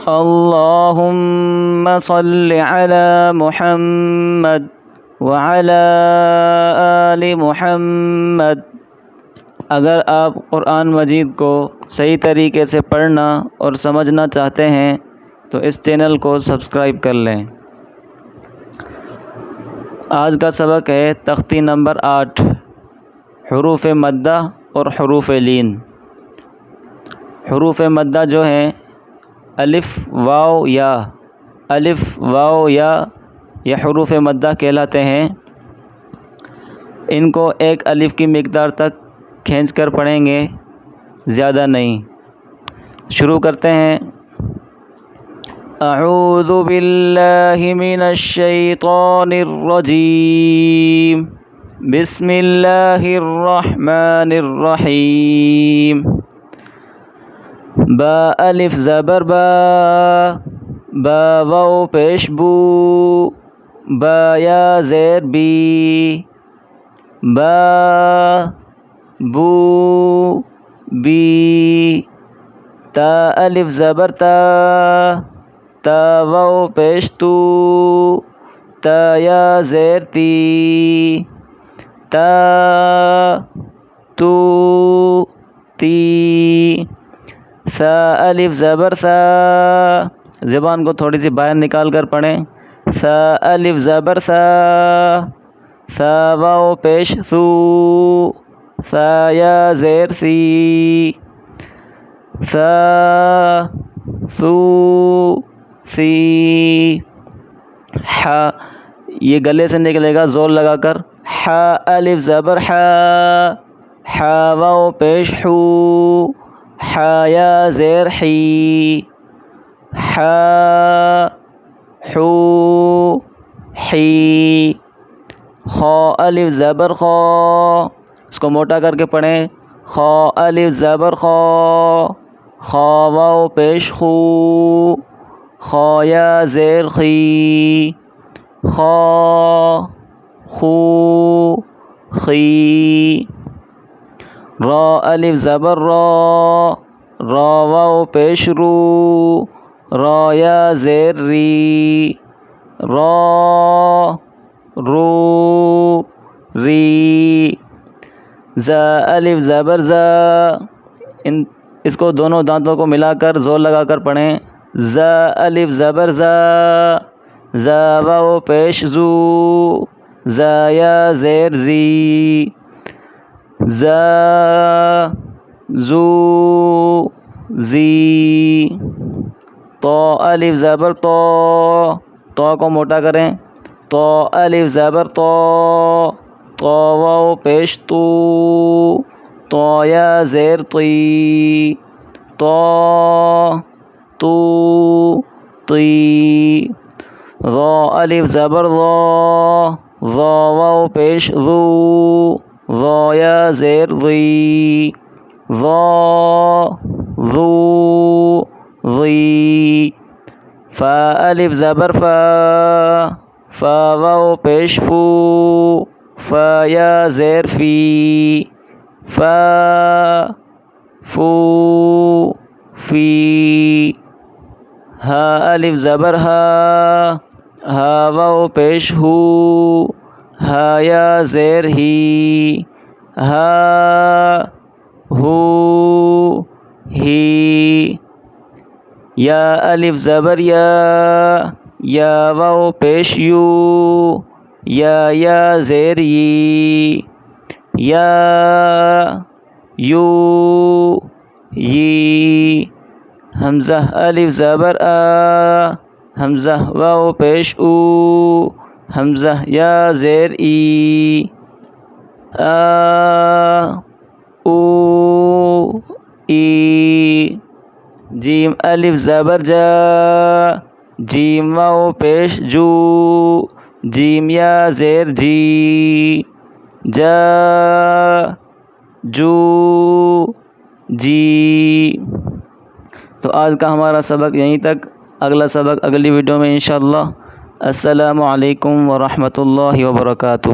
اللہم صل علی محمد وعلی آل محمد۔ اگر آپ قرآن مجید کو صحیح طریقے سے پڑھنا اور سمجھنا چاہتے ہیں تو اس چینل کو سبسکرائب کر لیں۔ آج کا سبق ہے تختی نمبر 8، حروف مدہ اور حروف لین۔ حروف مدہ جو ہیں الف واو یا، الف واو یا یہ حروف مدہ کہلاتے ہیں۔ ان کو ایک الف کی مقدار تک کھینچ کر پڑھیں گے، زیادہ نہیں۔ شروع کرتے ہیں۔ اعوذ باللہ من الشیطان الرجیم، بسم اللہ الرحمن الرحیم۔ با الف زبر با، با واو پیش بو، با یا زیر بی، با بو بی۔ تا الف زبر تا، تا واو پیش تو، تا یا زیر تی، تا تو تی۔ ثا الف زبر ثا، زبان کو تھوڑی سی باہر نکال کر پڑھیں۔ ثا الف زبر ثا، ثا واو پیش ثو، ثا یا زیر ثی، ثا ثو ثی۔ ح یہ گلے سے نکلے گا زور لگا کر۔ ح الف زبر ح، ح واو پیش حو، ح یا زیر حی، ح حو حی۔ خا الف زبر خا، اس کو موٹا کر کے پڑھیں۔ خا الف زبر خا، خا واو پیش خو، خا یا زیر خی، خا خو خی۔ را الف زبر را، را واو پیش رو، را یا زیر ری، را رو ری۔ زا الف زبر زا، اس کو دونوں دانتوں کو ملا کر زور لگا کر پڑھیں۔ زا الف زبر زا، زا واو پیش زو، زا یا زیر زی، زا زو زی۔ طا الف زبر طا، طا کو موٹا کریں۔ طا الف زبر طا، طا واو پیش تو، طا یا زیر طی، طا تو طی۔ ظا الف زبر ظا، ظا واو پیش ذو، ظا یا زیر ذی، ظا ذو ذی۔ فا الف زبر فا، فا واو پیش فو، فا یا زیر فی، فا فو فی۔ ہا الف زبر ہا، ہا واو پیش ہو، ہا یا زیر ہی، ہا ہو ہی۔ یا الف زبر یا، یا واو پیش یو، یا زیر یی، یا یو یی۔ حمزہ الف زبر آ، حمزہ واو پیش او، حمزہ یا زیر ای، آ او ای۔ جیم الف زبر جا، جیم واو پیش جو، جیم یا زیر جی، جا جو جی۔ تو آج کا ہمارا سبق یہیں تک، اگلا سبق اگلی ویڈیو میں انشاءاللہ۔ السلام علیکم ورحمۃ اللہ وبرکاتہ۔